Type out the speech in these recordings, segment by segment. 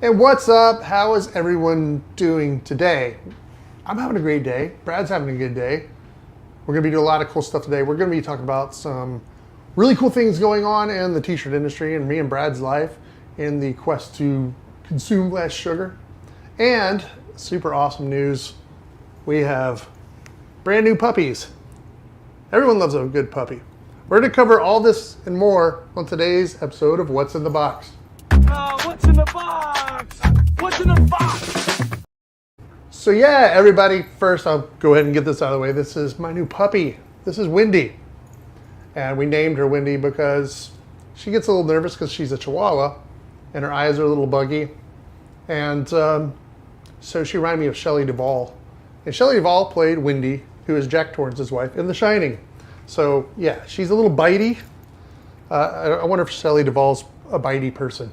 And what's up? How is everyone doing today? I'm having a great day. Brad's having a good day. We're going to be doing a lot of cool stuff today. We're going to be talking about some really cool things going on in the t-shirt industry and me and Brad's life in the quest to consume less sugar. And super awesome news, we have brand new puppies. Everyone loves a good puppy. We're going to cover all this and more on today's episode of What's in the Box. What's in the box? What's in the box? So yeah, everybody, first I'll go ahead and get this out of the way. This is my new puppy. This is Wendy. And we named her Wendy because she gets a little nervous because she's a Chihuahua and her eyes are a little buggy. And so she reminded me of Shelley Duvall. And Shelley Duvall played Wendy, who is Jack Torrance's wife, in The Shining. So yeah, she's a little bitey. I wonder if Shelley Duvall's a bitey person.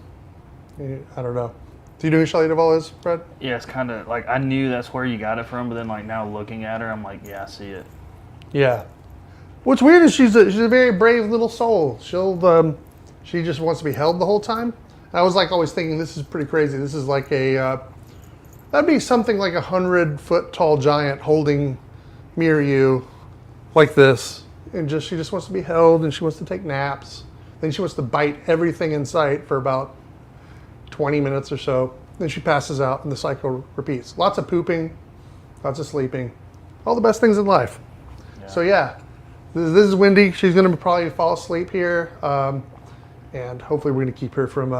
I don't know. Do you know who Shelley Duvall is, Brad? Yeah, it's kind of like I knew that's where you got it from, but then like now looking at her, I'm like, yeah, I see it. Yeah. What's weird is she's a very brave little soul. She just wants to be held the whole time. And I was like always thinking this is pretty crazy. This is like that'd be something like 100-foot tall giant holding me or you like this, and she just wants to be held, and she wants to take naps. Then she wants to bite everything in sight for about 20 minutes or so. Then she passes out and the cycle repeats. Lots of pooping, lots of sleeping, all the best things in life. Yeah. So yeah, this is Wendy. She's going to probably fall asleep here. And hopefully we're going to keep her from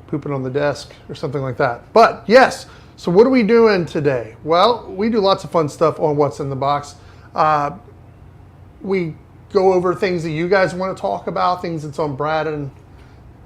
pooping on the desk or something like that. But yes, so what are we doing today? Well, we do lots of fun stuff on What's in the Box. We go over things that you guys want to talk about, things that's on Brad and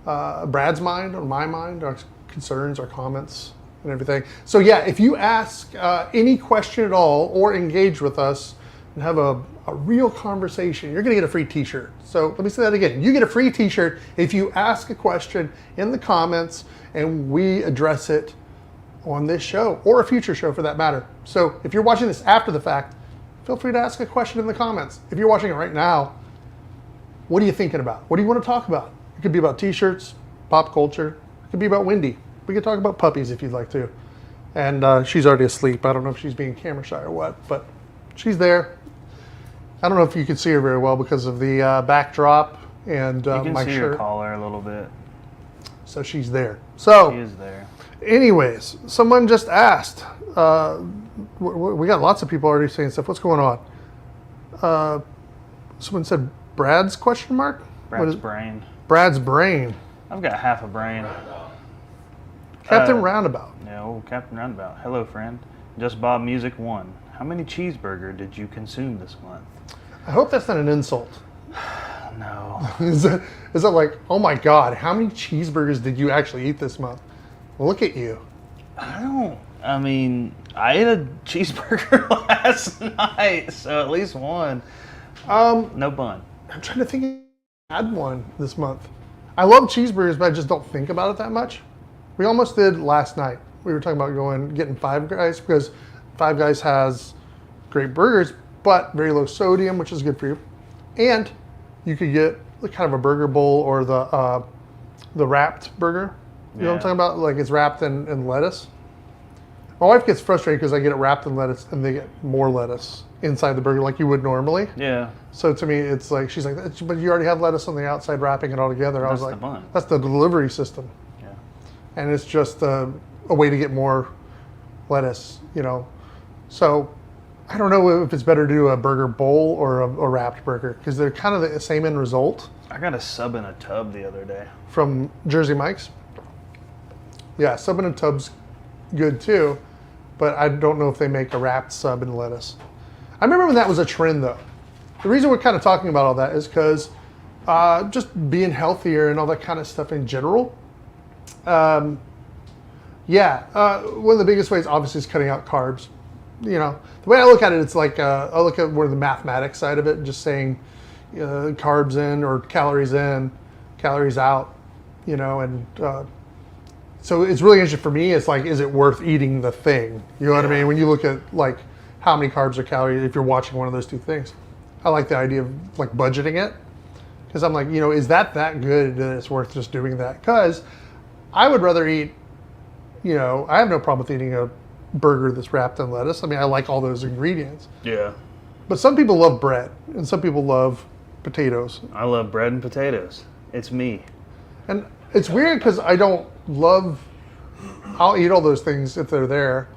Brad's mind or my mind, our concerns, our comments, and everything. So yeah, if you ask any question at all or engage with us and have a real conversation, you're going to get a free t-shirt. So let me say that again. You get a free t-shirt if you ask a question in the comments and we address it on this show or a future show for that matter. So if you're watching this after the fact, feel free to ask a question in the comments. If you're watching it right now, what are you thinking about? What do you want to talk about? It could be about t-shirts, pop culture. It could be about Wendy. We could talk about puppies if you'd like to. And she's already asleep. I don't know if she's being camera shy or what, but she's there. I don't know if you can see her very well because of the backdrop and my shirt. You can see her collar a little bit. So she's there. So she is there. Anyways, someone just asked. We got lots of people already saying stuff. What's going on? Someone said Brad's question mark? Brad's brain. Brad's brain. I've got half a brain. Captain Roundabout. No, Captain Roundabout. Hello, friend. Just Bob Music 1. How many cheeseburger did you consume this month? I hope that's not an insult. No. Is that like, oh my God, how many cheeseburgers did you actually eat this month? Look at you. I ate a cheeseburger last night, so at least one. No bun. I'm trying to think if I had one this month. I love cheeseburgers, but I just don't think about it that much. We almost did last night. We were talking about getting Five Guys because Five Guys has great burgers, but very low sodium, which is good for you. And you could get kind of a burger bowl or the wrapped burger. You know what I'm talking about? Like it's wrapped in lettuce. My wife gets frustrated because I get it wrapped in lettuce and they get more lettuce inside the burger like you would normally. Yeah. So to me, it's like, she's like, but you already have lettuce on the outside wrapping it all together. I was like, that's the delivery system. Yeah. And it's just a way to get more lettuce, you know. So I don't know if it's better to do a burger bowl or a wrapped burger because they're kind of the same end result. I got a sub in a tub the other day. From Jersey Mike's? Yeah, sub in a tub's good too, but I don't know if they make a wrapped sub and lettuce. I remember when that was a trend though. The reason we're kind of talking about all that is because just being healthier and all that kind of stuff in general. One of the biggest ways obviously is cutting out carbs. You know, the way I look at it, it's like I look at more the mathematics side of it, just saying carbs in or calories in, calories out, you know, and so it's really interesting for me. It's like, is it worth eating the thing? You know what I mean? When you look at like how many carbs or calories, if you're watching one of those two things, I like the idea of like budgeting it because I'm like, you know, is that good that it's worth just doing that? Because I would rather eat you know, I have no problem with eating a burger that's wrapped in lettuce. I mean, I like all those ingredients. Yeah. But some people love bread, and some people love potatoes. I love bread and potatoes. It's me. And it's weird because I don't love. I'll eat all those things if they're there.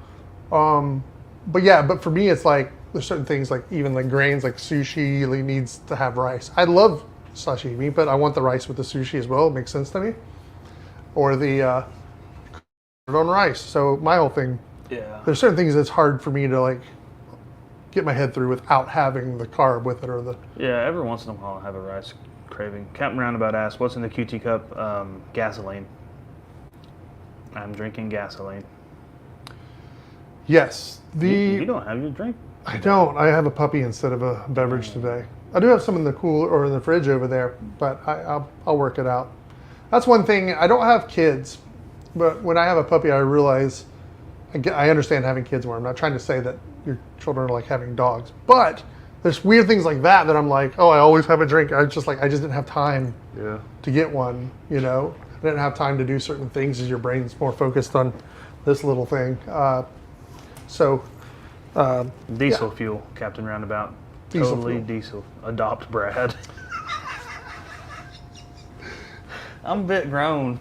But for me, it's like there's certain things like even like grains, like sushi really needs to have rice. I love sashimi, but I want the rice with the sushi as well. It makes sense to me. Or the on rice. So my whole thing. Yeah. There's certain things that's hard for me to like get my head through without having the carb with it or the. Yeah, every once in a while I have a rice craving. Captain Roundabout asked, "What's in the QT cup?" Gasoline. I'm drinking gasoline. Yes, You don't have your drink. I don't. I have a puppy instead of a beverage today. I do have some in the cooler or in the fridge over there, but I'll work it out. That's one thing. I don't have kids, but when I have a puppy, I realize I understand having kids more. I'm not trying to say that your children are like having dogs, but there's weird things like that I'm like, oh, I always have a drink. I just didn't have time to get one. You know, I didn't have time to do certain things as your brain's more focused on this little thing. Diesel fuel, Captain Roundabout. Totally diesel. Adopt Brad. I'm a bit grown.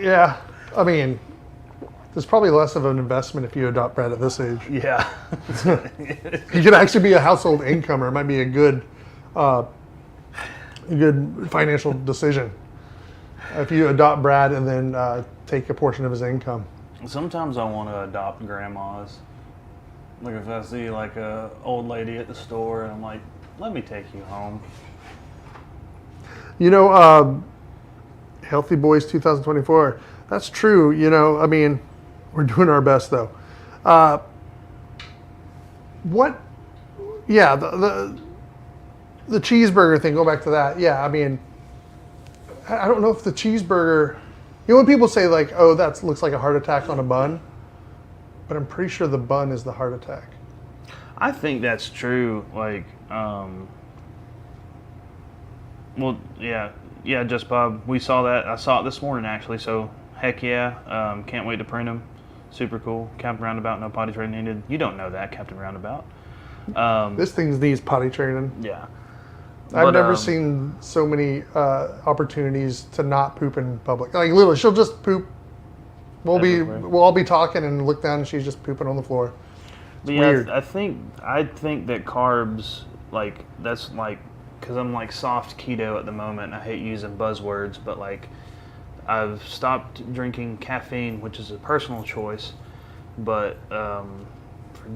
Yeah, I mean, there's probably less of an investment if you adopt Brad at this age. Yeah. He could actually be a household incomer. It might be a good financial decision if you adopt Brad and then take a portion of his income. Sometimes I want to adopt grandmas. Like if I see like a old lady at the store and I'm like, let me take you home. You know, Healthy Boys 2024. That's true. You know, I mean, we're doing our best though. Yeah, the cheeseburger thing, go back to that. Yeah, I mean, I don't know if the cheeseburger, you know when people say like, oh, that looks like a heart attack on a bun, but I'm pretty sure the bun is the heart attack. I think that's true. Like, well, yeah, Just Bob, we saw that. I saw it this morning actually, so heck yeah. Can't wait to print them. Super cool. Captain Roundabout, no potty training needed. You don't know that, Captain Roundabout. This thing needs potty training. Yeah. I've never seen so many opportunities to not poop in public. Like literally, she'll just poop. We'll all be talking and look down and she's just pooping on the floor. It's weird. I think that carbs, like, that's like, because I'm like soft keto at the moment. I hate using buzzwords, but like I've stopped drinking caffeine, which is a personal choice. But for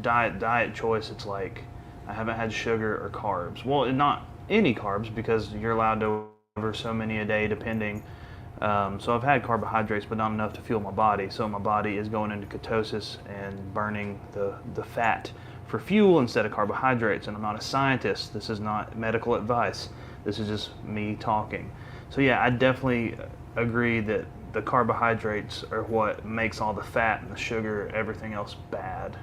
diet choice, it's like I haven't had sugar or carbs. Well, not any carbs because you're allowed to over so many a day depending. So I've had carbohydrates, but not enough to fuel my body. So my body is going into ketosis and burning the fat for fuel instead of carbohydrates. And I'm not a scientist. This is not medical advice. This is just me talking. So yeah, I definitely agree that the carbohydrates are what makes all the fat and the sugar, everything else bad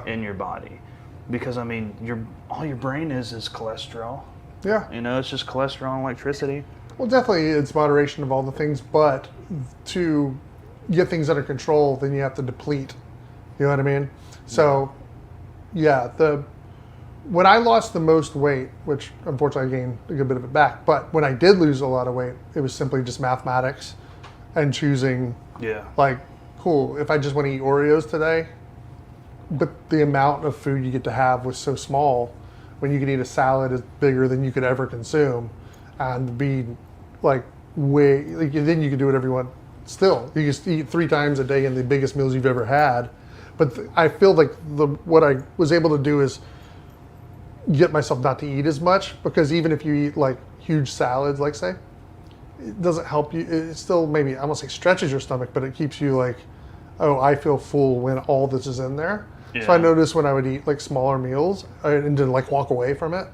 in your body. Because I mean, all your brain is cholesterol. Yeah. You know, it's just cholesterol and electricity. Well, definitely it's moderation of all the things, but to get things under control, then you have to deplete. You know what I mean? So, yeah, when I lost the most weight, which unfortunately I gained a good bit of it back, but when I did lose a lot of weight, it was simply just mathematics and choosing, like, cool, if I just want to eat Oreos today, but the amount of food you get to have was so small, when you could eat a salad is bigger than you could ever consume, and be like then you can do whatever you want. Still, you can eat 3 times a day in the biggest meals you've ever had. But I feel like what I was able to do is get myself not to eat as much, because even if you eat like huge salads, like say, it doesn't help you. It still maybe I won't say stretches your stomach, but it keeps you like, oh, I feel full when all this is in there. Yeah. So I noticed when I would eat like smaller meals and then like walk away from it.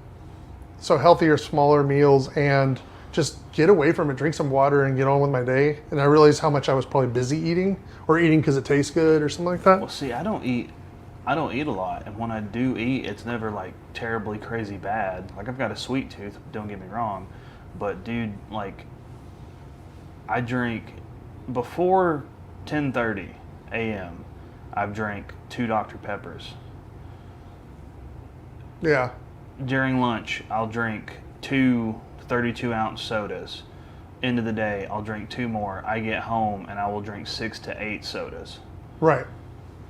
So healthier, smaller meals and just get away from it, drink some water and get on with my day. And I realized how much I was probably busy eating or eating because it tastes good or something like that. Well, see, I don't eat a lot. And when I do eat, it's never like terribly crazy bad. Like I've got a sweet tooth, don't get me wrong. But dude, like I drink before 10:30 a.m., I've drank 2 Dr. Peppers. Yeah. During lunch, I'll drink 2 32-ounce sodas. End of the day, I'll drink 2 more. I get home and I will drink 6 to 8 sodas. Right.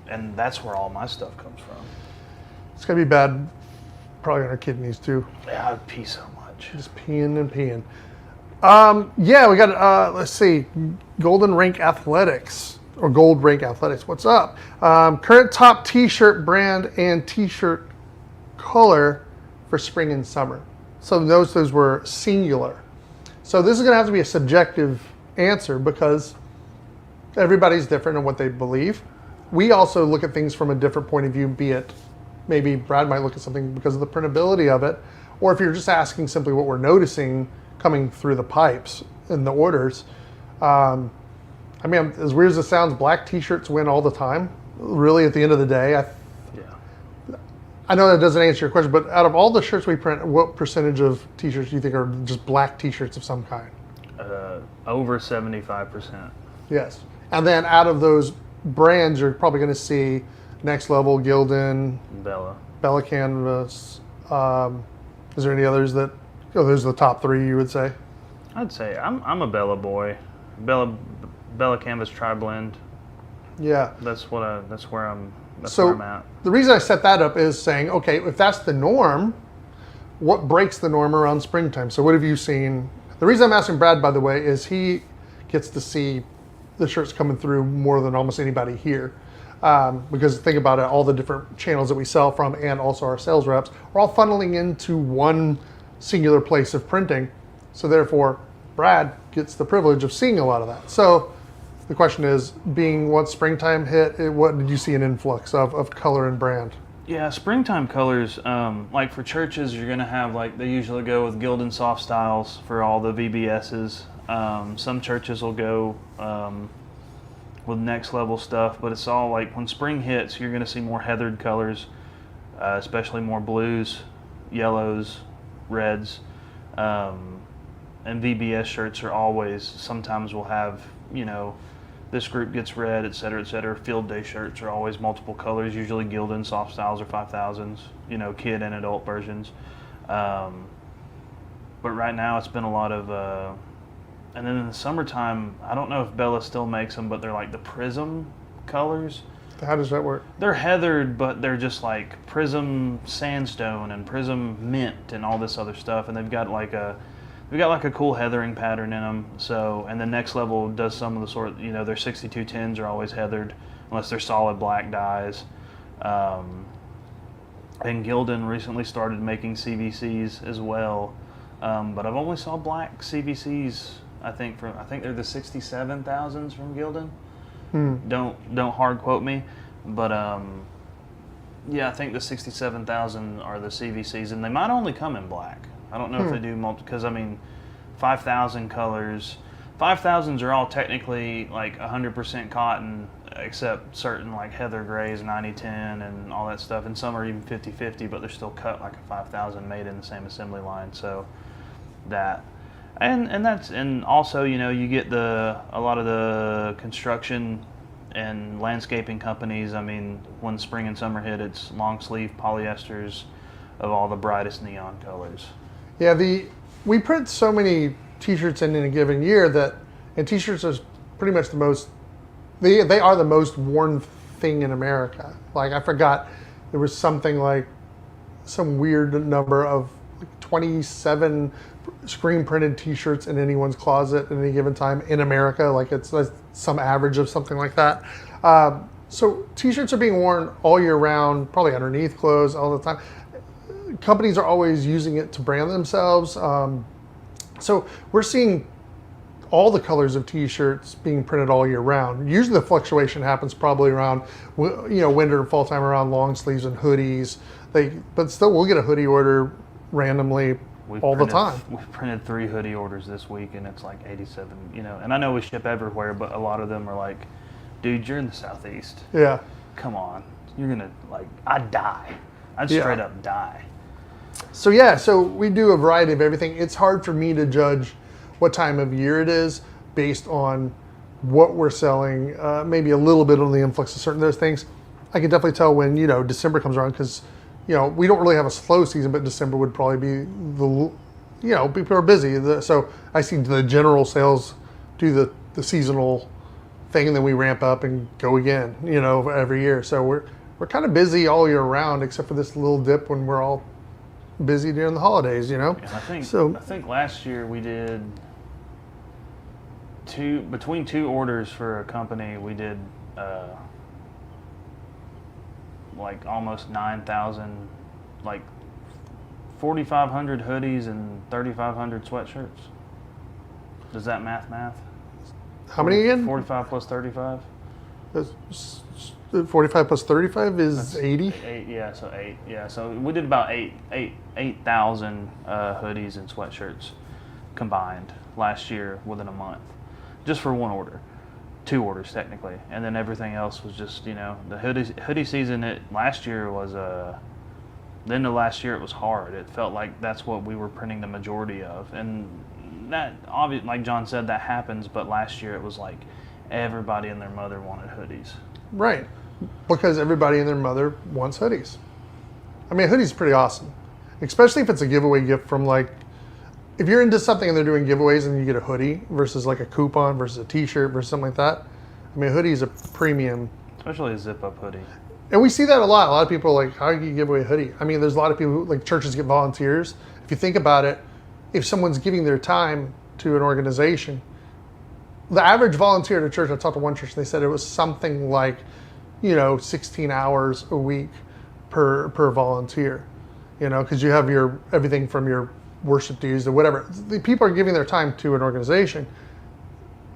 And that's where all my stuff comes from. It's going to be bad, probably on our kidneys too. Yeah, I pee so much. Just peeing and peeing. Yeah, we got, let's see, Golden Rank Athletics, or Gold Rank Athletics. What's up? Current top t-shirt brand and t-shirt color for spring and summer. So those were singular. So this is going to have to be a subjective answer because everybody's different in what they believe. We also look at things from a different point of view, be it maybe Brad might look at something because of the printability of it, or if you're just asking simply what we're noticing coming through the pipes in the orders. I mean, as weird as it sounds, black t-shirts win all the time. Really, at the end of the day, I know that doesn't answer your question, but out of all the shirts we print, what percentage of t-shirts do you think are just black t-shirts of some kind? Over 75%. Yes. And then out of those brands, you're probably going to see Next Level, Gildan, Bella Canvas. Is there any others that, those are the top 3 you would say? I'd say I'm a Bella boy. Bella Canvas Tri-Blend. Yeah. That's where I'm at. The reason I set that up is saying, okay, if that's the norm, what breaks the norm around springtime? So what have you seen? The reason I'm asking Brad, by the way, is he gets to see the shirts coming through more than almost anybody here. Because think about it, all the different channels that we sell from and also our sales reps are all funneling into one singular place of printing. So therefore, Brad gets the privilege of seeing a lot of that. So the question is, being once springtime hit, what did you see an influx of color and brand? Yeah, springtime colors, like for churches, you're going to have, like, they usually go with Gildan Soft Styles for all the VBSs. Some churches will go with Next Level stuff, but it's all like when spring hits, you're going to see more heathered colors, especially more blues, yellows, reds. And VBS shirts are always, sometimes we'll have, this group gets red, et cetera, et cetera. Field day shirts are always multiple colors, usually Gildan Soft Styles or 5000s, kid and adult versions. But right now it's been a lot of, and then in the summertime, I don't know if Bella still makes them, but they're like the Prism colors. How does that work? They're heathered, but they're just like Prism Sandstone and Prism Mint and all this other stuff, and they've got like a cool heathering pattern in them. So, and the Next Level does some of the sort, their 6210s are always heathered, unless they're solid black dyes. And Gildan recently started making CVCs as well, but I've only saw black CVCs. I think they're the 67,000s from Gildan. Don't hard quote me, but yeah, I think the 67,000 are the CVCs, and they might only come in black. I don't know if they do because 5,000 colors. 5,000s are all technically like 100% cotton, except certain like heather grays, 90-10, and all that stuff. And some are even 50-50, but they're still cut like a 5,000 made in the same assembly line. So that, and also you get a lot of the construction and landscaping companies. I mean, when spring and summer hit, it's long sleeve polyesters of all the brightest neon colors. Yeah, we print so many t-shirts in a given year and t-shirts are pretty much they are the most worn thing in America. Like, I forgot, there was something like some weird number of 27 screen printed t-shirts in anyone's closet at any given time in America. Like, it's some average of something like that. So t-shirts are being worn all year round, probably underneath clothes all the time. Companies are always using it to brand themselves. So we're seeing all the colors of t-shirts being printed all year round. Usually the fluctuation happens probably around, winter and fall time, around long sleeves and hoodies. But still, we'll get a hoodie order randomly the time. We've printed 3 hoodie orders this week, and it's like 87, and I know we ship everywhere, but a lot of them are like, dude, you're in the Southeast. Yeah. Come on. You're going to, I'd die. I'd straight up die. So we do a variety of everything. It's hard for me to judge what time of year it is based on what we're selling, maybe a little bit on the influx of certain of those things. I can definitely tell when, December comes around because, we don't really have a slow season, but December would probably be people are busy. So I see the general sales do the seasonal thing, and then we ramp up and go again, every year. So we're kind of busy all year round, except for this little dip when we're all busy during the holidays, Yeah, I think last year we did between two orders for a company, we did like almost 9,000, like 4,500 hoodies and 3,500 sweatshirts. Does that math? How many again? 45 plus 35. 45 plus 35 is 80. So 8. Yeah, so we did about 8,000 hoodies and sweatshirts combined last year within a month, just for one order, 2 orders technically, and then everything else was just the hoodie season. Last year was the end of last year it was hard. It felt like that's what we were printing the majority of, and that obviously, like John said, that happens. But last year it was like everybody and their mother wanted hoodies. Right. Because everybody and their mother wants hoodies. I mean, a hoodie's pretty awesome, especially if it's a giveaway gift from if you're into something and they're doing giveaways and you get a hoodie versus like a coupon versus a t-shirt versus something like that. I mean, a hoodie is a premium. Especially a zip-up hoodie. And we see that a lot. A lot of people are like, how do you give away a hoodie? I mean, there's a lot of people who, churches get volunteers. If you think about it, if someone's giving their time to an organization, the average volunteer at a church, I talked to one church, and they said it was something like 16 hours a week per volunteer, because you have everything from your worship dues to whatever. The people are giving their time to an organization,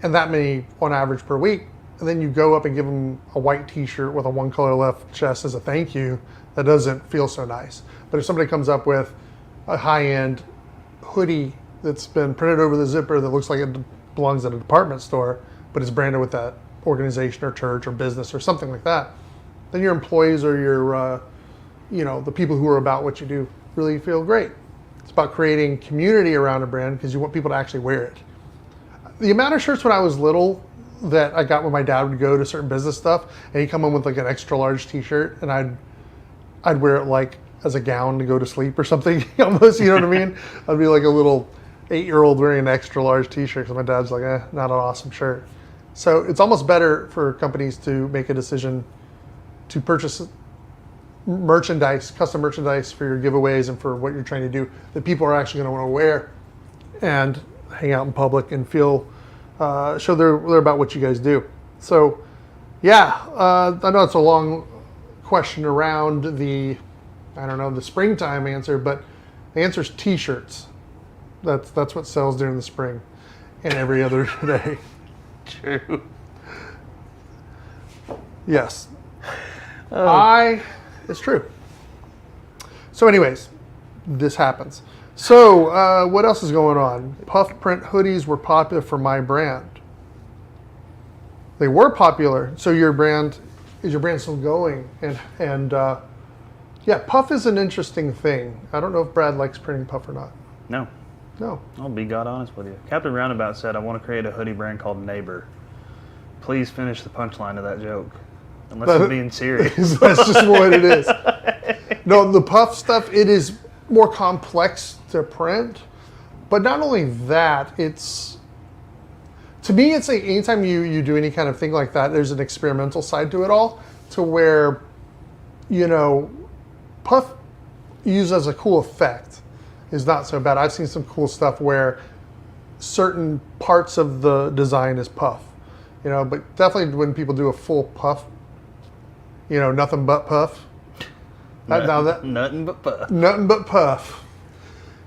and that many on average per week. And then you go up and give them a white t-shirt with a one color left chest as a thank you. That doesn't feel so nice. But if somebody comes up with a high-end hoodie that's been printed over the zipper that looks like it belongs at a department store, but it's branded with that organization or church or business or something like that, then your employees or your, the people who are about what you do really feel great. It's about creating community around a brand because you want people to actually wear it. The amount of shirts when I was little that I got when my dad would go to certain business stuff, and he'd come in with like an extra large t-shirt, and I'd wear it as a gown to go to sleep or something, almost, you know what I mean? I'd be like a little 8-year-old wearing an extra large t-shirt because my dad's like, not an awesome shirt. So it's almost better for companies to make a decision to purchase merchandise, custom merchandise for your giveaways and for what you're trying to do that people are actually going to want to wear and hang out in public and feel, show they're about what you guys do. So yeah, I know it's a long question around the springtime answer, but the answer is t-shirts. That's what sells during the spring and every other day. True. Yes. It's true. So anyways, this happens. So what else is going on? Puff print hoodies were popular for my brand. They were popular. So is your brand still going? And yeah, Puff is an interesting thing. I don't know if Brad likes printing Puff or not. No. I'll be God honest with you. Captain Roundabout said, I want to create a hoodie brand called Neighbor. Please finish the punchline of that joke. Unless I'm being serious. That's just what it is. No, the Puff stuff, it is more complex to print. But not only that, to me, it's like anytime you do any kind of thing like that, there's an experimental side to it all, to where, Puff used as a cool effect is not so bad. I've seen some cool stuff where certain parts of the design is Puff, but definitely when people do a full Puff, nothing but Puff. Nothing but Puff. Nothing but Puff.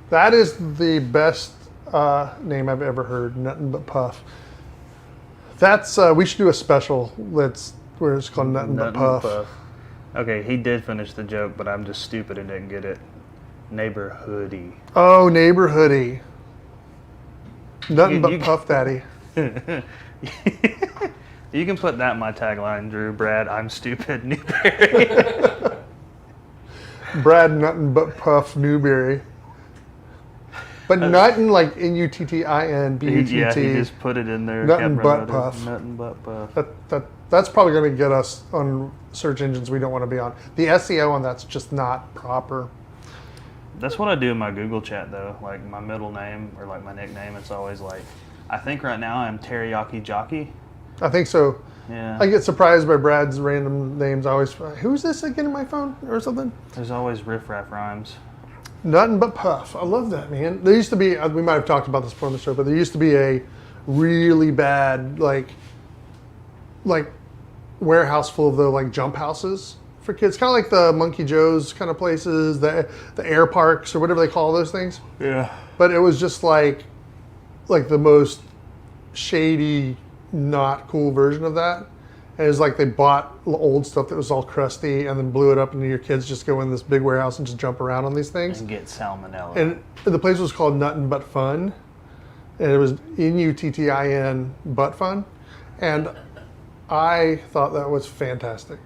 That is the best name I've ever heard. Nothing but Puff. That's we should do a special. Where it's called Nothing but Puff. Okay, he did finish the joke, but I'm just stupid and didn't get it. Neighbor hoodie. Oh, neighbor hoodie. Nothing but Puff Daddy. You can put that in my tagline, Drew. Brad, I'm stupid, Newberry. Brad, nothing but Puff, Newberry. But Nuttin, like N-U-T-T-I-N-B-U-T-T. Yeah, he just put it in there. Nothing but Capromotor, puff. Nothing but puff. That's probably going to get us on search engines we don't want to be on. The SEO on that's just not proper. That's what I do in my Google chat, though. Like my middle name or like my nickname, it's always like, I think right now I'm Teriyaki Jockey. I think so. Yeah. I get surprised by Brad's random names. I always, who's this again in my phone or something? There's always riff-raff rhymes. Nothing but puff. I love that, man. There used to be, we might have talked about this before on the show, but there used to be a really bad, like warehouse full of the like jump houses for kids. Kind of like the Monkey Joe's kind of places, the air parks or whatever they call those things. Yeah. But it was just like the most shady, not cool version of that. And it was like they bought old stuff that was all crusty and then blew it up, and your kids just go in this big warehouse and just jump around on these things. And get salmonella. And the place was called Nuttin' But Fun. And it was N-U-T-T-I-N But Fun. And I thought that was fantastic.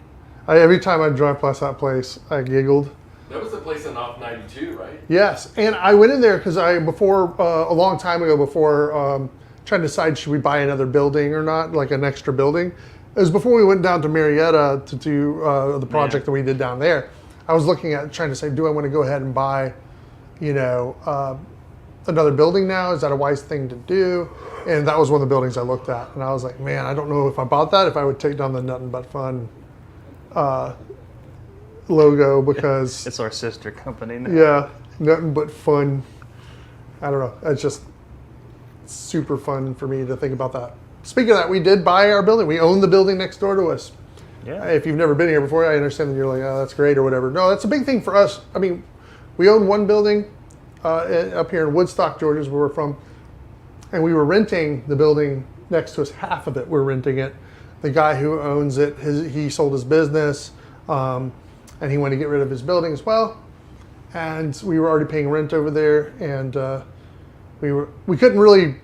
Every time I drive past that place, I giggled. That was the place on off 92, right? Yes, and I went in there because a long time ago, before trying to decide should we buy another building or not, like an extra building. It was before we went down to Marietta to do the project that we did down there. I was looking at trying to say, do I want to go ahead and buy, another building now? Is that a wise thing to do? And that was one of the buildings I looked at, and I was like, man, I don't know if I bought that, if I would take down the Nothing But Fun logo, because it's our sister company now. yeah, Nothing But Fun. I don't know. It's just super fun for me to think about that. Speaking of that, we did buy our building. We own the building next door to us. Yeah. If you've never been here before, I understand that you're like, oh, that's great or whatever. No, that's a big thing for us. I mean, we own one building up here in Woodstock, Georgia, is where we're from. And we were renting the building next to us. Half of it, we're renting it. The guy who owns it, he sold his business, and he wanted to get rid of his building as well. And we were already paying rent over there, and we couldn't really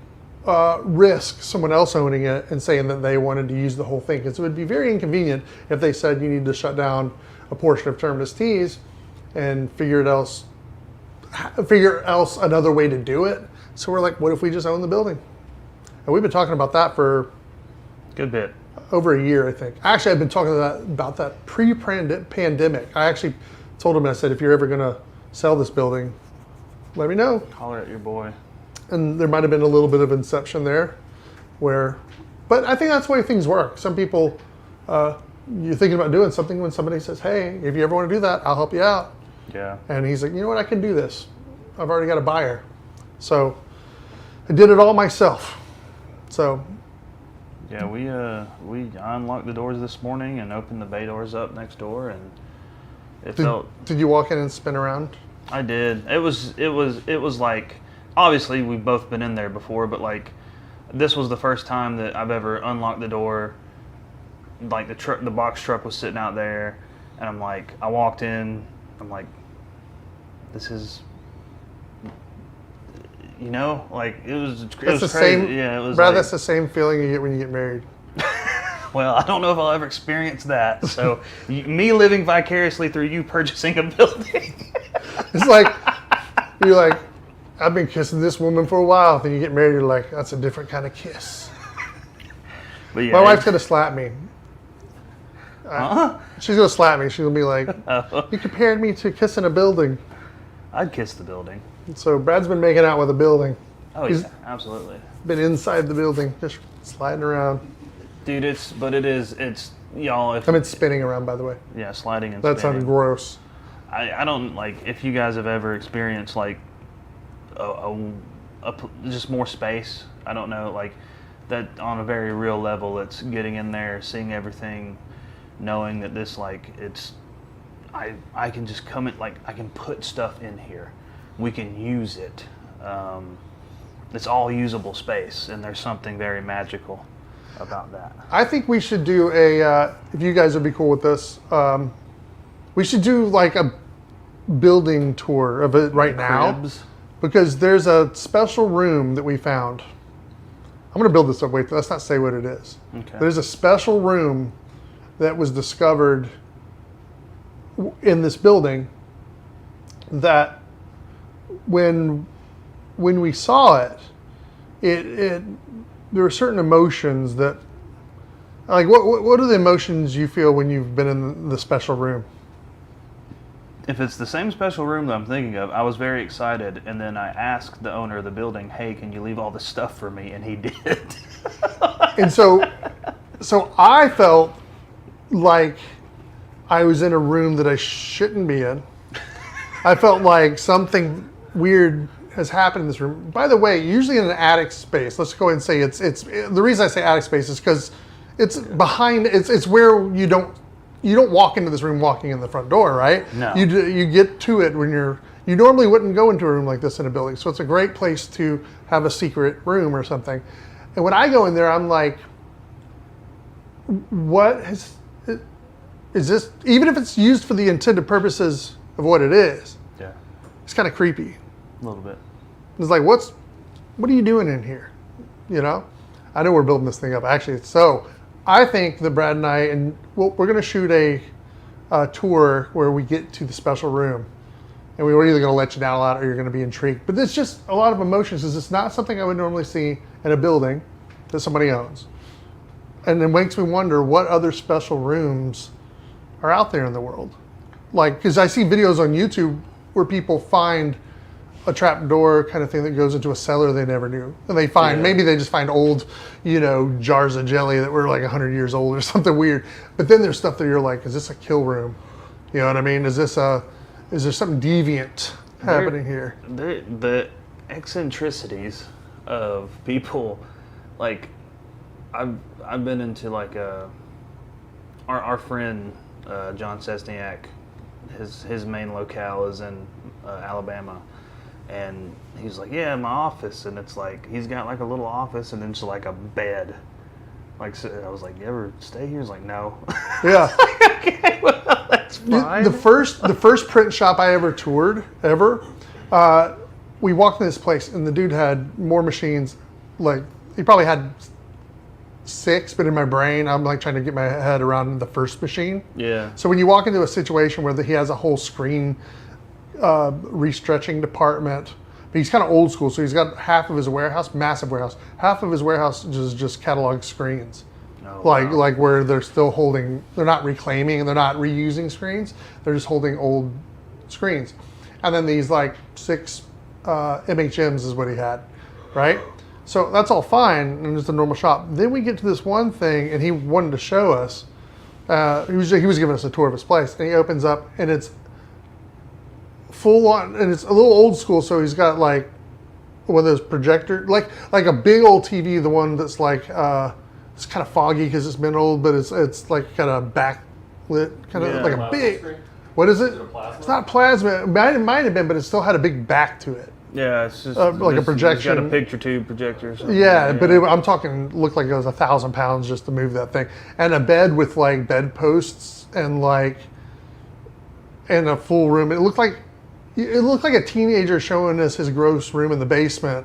risk someone else owning it and saying that they wanted to use the whole thing, because it would be very inconvenient if they said you need to shut down a portion of Terminus T's and figure else another way to do it. So we're like, what if we just own the building? And we've been talking about that for Good bit. over a year, I think. Actually, I've been talking about that pre-pandemic. I actually told him, I said, if you're ever going to sell this building, let me know. Holler at your boy. And there might have been a little bit of inception there but I think that's the way things work. Some people, you're thinking about doing something when somebody says, hey, if you ever want to do that, I'll help you out. Yeah. And he's like, you know what, I can do this. I've already got a buyer. So I did it all myself. So Yeah, we unlocked the doors this morning and opened the bay doors up next door, and did you walk in and spin around? I did. It was like, obviously we've both been in there before, but like this was the first time that I've ever unlocked the door. Like the box truck was sitting out there, and I'm like, I walked in, I'm like, this is, like it was crazy. Yeah, it was. Brad, like, that's the same feeling you get when you get married. Well, I don't know if I'll ever experience that. So, me living vicariously through you purchasing a building. It's like, you're like, I've been kissing this woman for a while. Then you get married, you're like, that's a different kind of kiss. But yeah, my wife's going to slap me. Huh? She's going to slap me. She's going to be like, you compared me to kissing a building. I'd kiss the building. So Brad's been making out with a building. Oh, He's yeah, absolutely. been inside the building, just sliding around. Dude, it's y'all. It's spinning around, by the way. Yeah, sliding and That spinning. sounded gross. I don't like if you guys have ever experienced like just more space. I don't know, like that on a very real level. It's getting in there, seeing everything, knowing that this I can just come in, like I can put stuff in here. We can use it. It's all usable space, and there's something very magical about that. I think we should do if you guys would be cool with this, we should do like a building tour of it right now. Cribs. Because there's a special room that we found. I'm going to build this up. Wait, let's not say what it is. Okay. There's a special room that was discovered in this building that when when we saw it, there were certain emotions that, like, what are the emotions you feel when you've been in the special room? If it's the same special room that I'm thinking of, I was very excited, and then I asked the owner of the building, "Hey, can you leave all this stuff for me?" And he did. And so I felt like I was in a room that I shouldn't be in. I felt like something weird has happened in this room. By the way, usually in an attic space, let's go ahead and say it's the reason I say attic space is because it's behind, it's where you don't walk into this room walking in the front door, right? No. You get to it when you normally wouldn't go into a room like this in a building. So it's a great place to have a secret room or something. And when I go in there, I'm like, is this, even if it's used for the intended purposes of what it is, Yeah, it's kind of creepy. a little bit. It's like, what are you doing in here? You know, I know we're building this thing up actually. So I think that Brad and I, and we're going to shoot a tour where we get to the special room, and we were either going to let you down a lot or you're going to be intrigued. But there's just a lot of emotions. It's not something I would normally see in a building that somebody owns. And it makes me wonder what other special rooms are out there in the world. Like, because I see videos on YouTube where people find a trap door kind of thing that goes into a cellar they never knew. And they find, maybe they just find old, jars of jelly that were like 100 years old or something weird. But then there's stuff that you're like, is this a kill room? You know what I mean? Is there something deviant happening here? The eccentricities of people, like, I've been into like our friend John Sesniak, his main locale is in Alabama, and he's like, yeah, my office, and it's like he's got like a little office and then just like a bed. Like, so I was like, you ever stay here? He's like, no. Yeah. Okay, well, that's fine. The first print shop I ever toured, we walked in this place and the dude had more machines. Like, he probably had 6, but in my brain, I'm like trying to get my head around the first machine. Yeah. So when you walk into a situation where he has a whole screen restretching department, but he's kind of old school, so he's got half of his warehouse, massive warehouse, half of his warehouse is just catalog screens. Oh, like wow. like where they're still holding, they're not reclaiming and they're not reusing screens, they're just holding old screens. And then these like 6 MHMs is what he had, right? So that's all fine, and it's a normal shop. Then we get to this one thing, and he wanted to show us. He was giving us a tour of his place, and he opens up, and it's full on, and it's a little old school. So he's got like one of those projector, like a big old TV, the one that's like it's kind of foggy because it's been old, but it's like kind of backlit, kind of like a Plasma big. screen? What is it? Is it a plasma? It's not plasma. It might have been, but it still had a big back to it. Yeah, it's just like a it's projection. got a picture tube projector or something. Yeah, but I'm talking, looked like it was 1,000 pounds just to move that thing, and a bed with like bed posts and a full room. It looked like a teenager showing us his gross room in the basement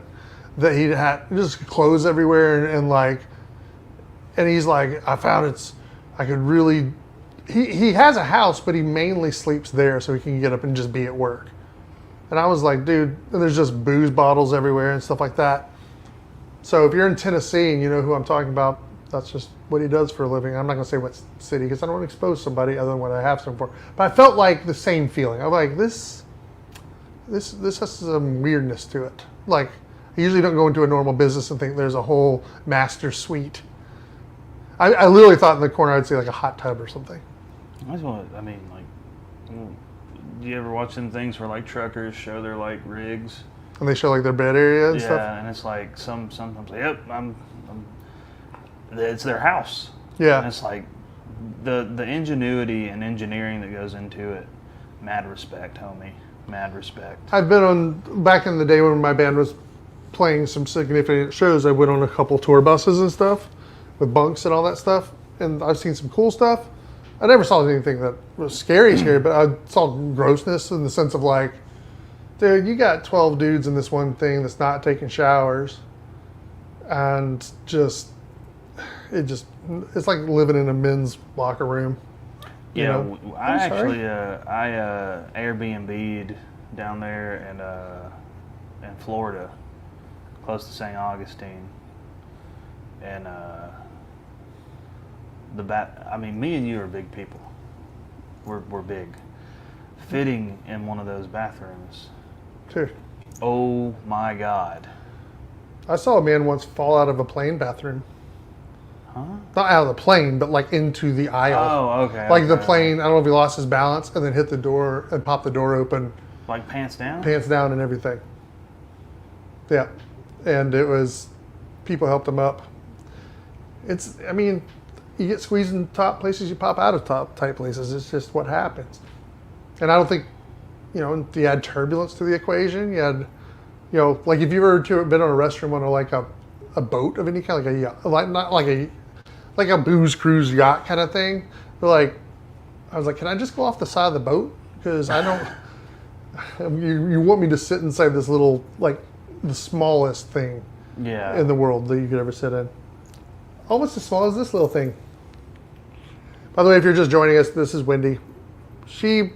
that he had just clothes everywhere and he's like, I found I could really. He has a house, but he mainly sleeps there so he can get up and just be at work. And I was like, dude, and there's just booze bottles everywhere and stuff like that. So if you're in Tennessee and you know who I'm talking about, that's just what he does for a living. I'm not going to say what city because I don't want to expose somebody other than what I have some for. But I felt like the same feeling. I'm like, this has some weirdness to it. Like, I usually don't go into a normal business and think there's a whole master suite. I literally thought in the corner I'd see like a hot tub or something. That's what I mean. Like, do you ever watch them things where like truckers show their like rigs? And they show like their bed area and Yeah, stuff. and it's like sometimes, yep, it's their house. Yeah. And it's like the ingenuity and engineering that goes into it. Mad respect, homie. Mad respect. I've been on, back in the day when my band was playing some significant shows, I went on a couple tour buses and stuff with bunks and all that stuff. And I've seen some cool stuff. I never saw anything that was scary, but I saw grossness in the sense of like, dude, you got 12 dudes in this one thing that's not taking showers. And it's like living in a men's locker room. Yeah, You know? I I'm sorry. actually Airbnb'd down there in Florida close to St. Augustine, and I mean, me and you are big people. We're big. Fitting in one of those bathrooms. Sure. Oh my God. I saw a man once fall out of a plane bathroom. Huh? Not out of the plane, but like into the aisle. Oh, okay. Like the okay. plane, I don't know if he lost his balance and then hit the door and popped the door open, Like pants down? pants down and everything. Yeah. And it was, people helped him up. I mean, you get squeezed in top places, you pop out of top tight places. It's just what happens. And I don't think, you add turbulence to the equation. You had, like if you've ever been on a restroom on like a boat of any kind, like a yacht, not like a booze cruise yacht kind of thing. But like, I was like, can I just go off the side of the boat? Because I don't, you want me to sit inside this little, like the smallest thing in the world that you could ever sit in. Almost as small as this little thing. By the way, if you're just joining us, this is Wendy. She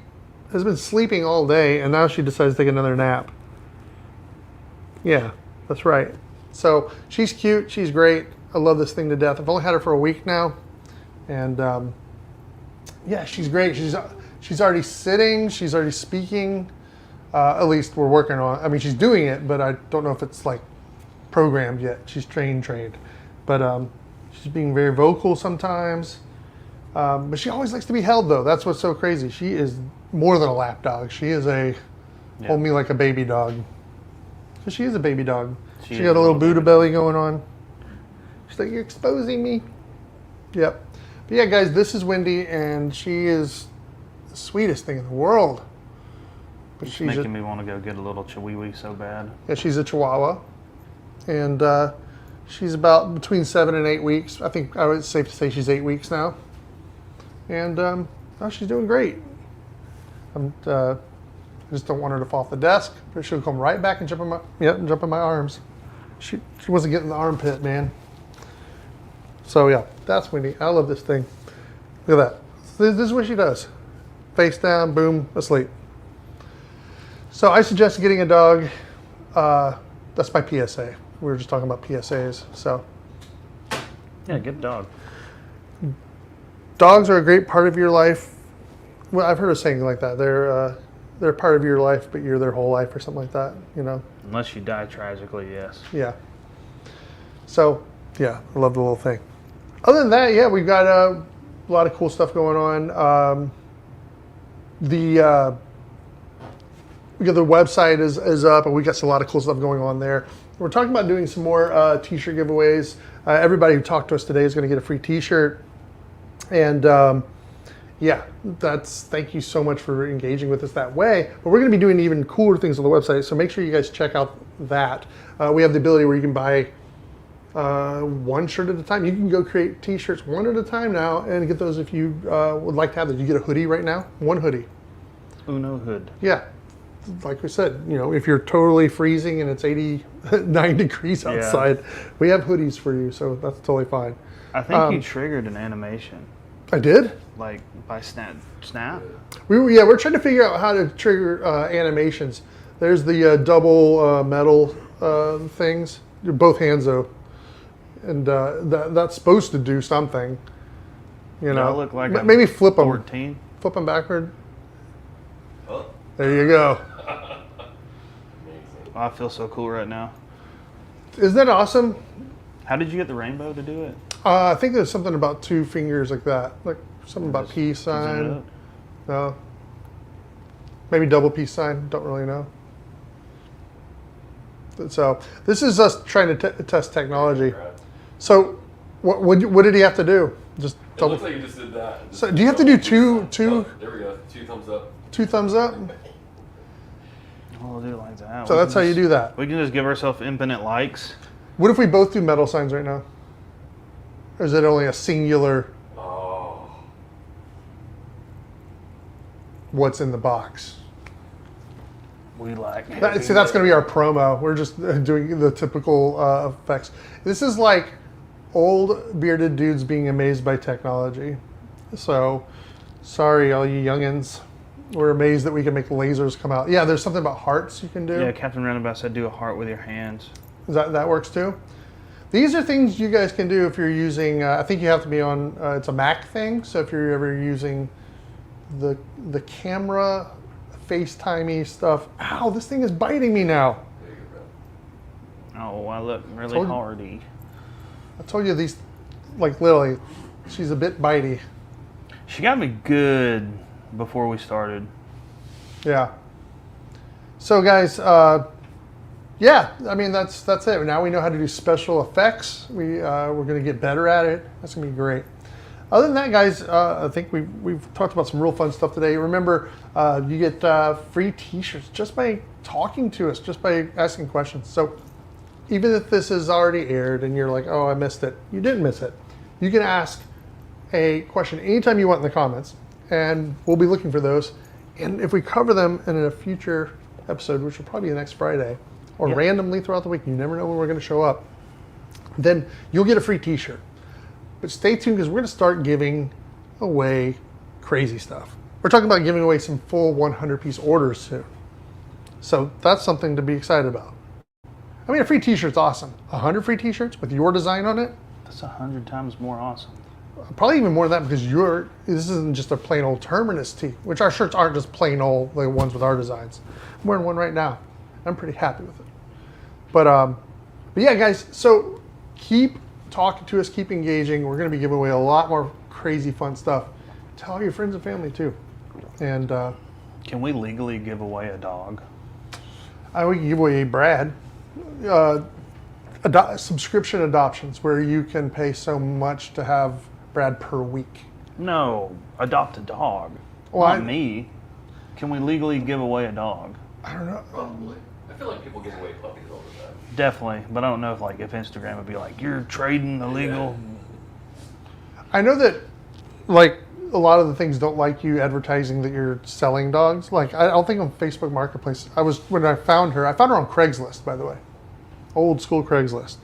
has been sleeping all day, and now she decides to take another nap. Yeah, that's right. So she's cute. She's great. I love this thing to death. I've only had her for a week now, and yeah, she's great. She's already sitting. She's already speaking. At least we're working on. I mean, she's doing it, but I don't know if it's like programmed yet. She's trained, but she's being very vocal sometimes. But she always likes to be held, though. That's what's so crazy. She is more than a lap dog. She is hold me like a baby dog. So she is a baby dog. She got a little Buddha belly going on. She's like, you're exposing me. Yep. But yeah, guys, this is Wendy, and she is the sweetest thing in the world. But she's making me want to go get a little chihuahua so bad. Yeah, she's a Chihuahua, and she's about between 7 and 8 weeks. I think it's safe to say she's 8 weeks now. And she's doing great. I just don't want her to fall off the desk, but she'll come right back and jump in my arms. She wasn't getting the armpit, man. So yeah, that's Wendy. I love this thing. Look at that. This is what she does. Face down, boom, asleep. So I suggest getting a dog. That's my PSA. We were just talking about PSAs. So yeah, get a dog. Dogs are a great part of your life. Well, I've heard a saying like that. They're part of your life, but you're their whole life, or something like that. Unless you die tragically, yes. Yeah. So yeah, I love the little thing. Other than that, yeah, we've got a lot of cool stuff going on. The website is up, and we got a lot of cool stuff going on there. We're talking about doing some more t-shirt giveaways. Everybody who talked to us today is going to get a free t-shirt. And yeah, thank you so much for engaging with us that way. But we're going to be doing even cooler things on the website, so make sure you guys check out that. We have the ability where you can buy one shirt at a time. You can go create t-shirts one at a time now and get those if you would like to have those. You get a hoodie right now, one hoodie. Uno hood. Yeah. Like we said, if you're totally freezing and it's 89 degrees outside, we have hoodies for you, so that's totally fine. I think you triggered an animation. I did? Like by Snap? We're trying to figure out how to trigger animations. There's the double metal things, both hands though, and that's supposed to do something. I look like maybe flip them. 14. Flip them backward. Oh. There you go. Amazing. Oh, I feel so cool right now. Isn't that awesome? How did you get the rainbow to do it? I think there's something about two fingers like that, like something about peace sign. No. Maybe double peace sign. Don't really know. So this is us trying to test technology. So what did he have to do? Just it looks like you just did that. So do you have to do two? Oh, there we go. 2 thumbs up. 2 thumbs up. We'll do it like that. So that's how you do that. We can just give ourselves infinite likes. What if we both do metal signs right now? Or is it only a singular? Oh. What's in the box? We like. See, that's going to be our promo. We're just doing the typical effects. This is like old bearded dudes being amazed by technology. So, sorry, all you youngins. We're amazed that we can make lasers come out. Yeah, there's something about hearts you can do. Yeah, Captain Roundabout said do a heart with your hands. That works too? These are things you guys can do if you're using, I think you have to be on, it's a Mac thing. So if you're ever using the camera, FaceTime-y stuff. Ow, this thing is biting me now. There you go, Brad. Oh, I look really hardy. I told you these, like literally, she's a bit bitey. She got me good before we started. Yeah. So guys, yeah, I mean that's it. Now we know how to do special effects. We're going to get better at it. That's going to be great. Other than that, guys, I think we've talked about some real fun stuff today. Remember, you get free T-shirts just by talking to us, just by asking questions. So even if this is already aired and you're like, oh, I missed it, you didn't miss it. You can ask a question anytime you want in the comments, and we'll be looking for those. And if we cover them in a future episode, which will probably be next Friday, or randomly throughout the week, you never know when we're going to show up, then you'll get a free T-shirt. But stay tuned because we're going to start giving away crazy stuff. We're talking about giving away some full 100-piece orders soon. So that's something to be excited about. I mean, a free T-shirt's awesome. 100 free T-shirts with your design on it? That's 100 times more awesome. Probably even more than that because this isn't just a plain old Terminus tee, which our shirts aren't just plain old, like ones with our designs. I'm wearing one right now. I'm pretty happy with it. But yeah, guys, so keep talking to us, keep engaging. We're going to be giving away a lot more crazy fun stuff. Tell all your friends and family too. And can we legally give away a dog? we can give away a Brad. Subscription adoptions where you can pay so much to have Brad per week. No, adopt a dog. Well, Not me. Can we legally give away a dog? I don't know. Probably. I feel like people give away puppies all the time. Definitely, but I don't know if Instagram would be like, you're trading illegal. I know that like a lot of the things don't like you advertising that you're selling dogs. Like I don't think on Facebook Marketplace. When I found her on Craigslist, by the way. Old school Craigslist.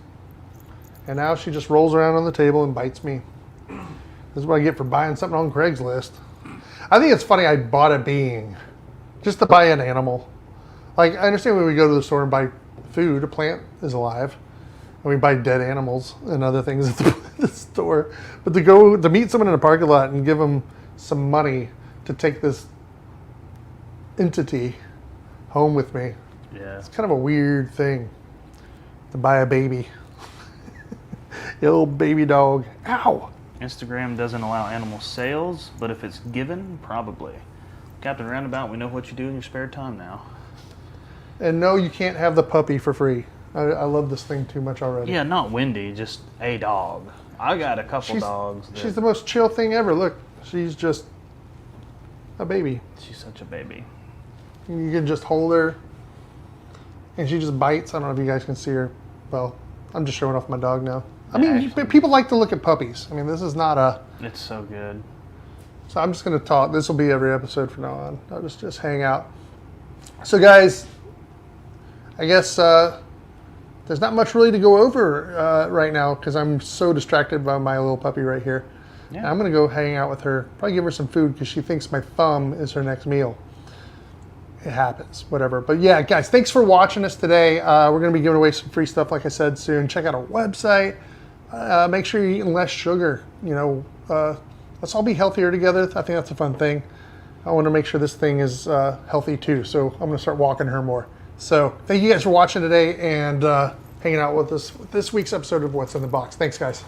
And now she just rolls around on the table and bites me. This is what I get for buying something on Craigslist. I think it's funny I bought a being just to buy an animal. Like, I understand when we go to the store and buy food, a plant is alive. And we buy dead animals and other things at the store. But to meet someone in a parking lot and give them some money to take this entity home with me. Yeah. It's kind of a weird thing to buy a baby. Your little baby dog. Ow! Instagram doesn't allow animal sales, but if it's given, probably. Captain Roundabout, we know what you do in your spare time now. And no, you can't have the puppy for free. I love this thing too much already. Yeah, not Wendy, just a dog. I got a couple dogs. She's the most chill thing ever. Look, she's just a baby. She's such a baby. You can just hold her, and she just bites. I don't know if you guys can see her. Well, I'm just showing off my dog now. I mean, people like to look at puppies. I mean, this is not a... It's so good. So I'm just going to talk. This will be every episode from now on. I'll just hang out. So, guys, I guess there's not much really to go over right now because I'm so distracted by my little puppy right here. Yeah. I'm going to go hang out with her. Probably give her some food because she thinks my thumb is her next meal. It happens, whatever. But yeah, guys, thanks for watching us today. We're going to be giving away some free stuff, like I said, soon. Check out our website. Make sure you're eating less sugar. Let's all be healthier together. I think that's a fun thing. I want to make sure this thing is healthy too. So I'm going to start walking her more. So thank you guys for watching today and hanging out with us with this week's episode of What's in the Box. Thanks, guys.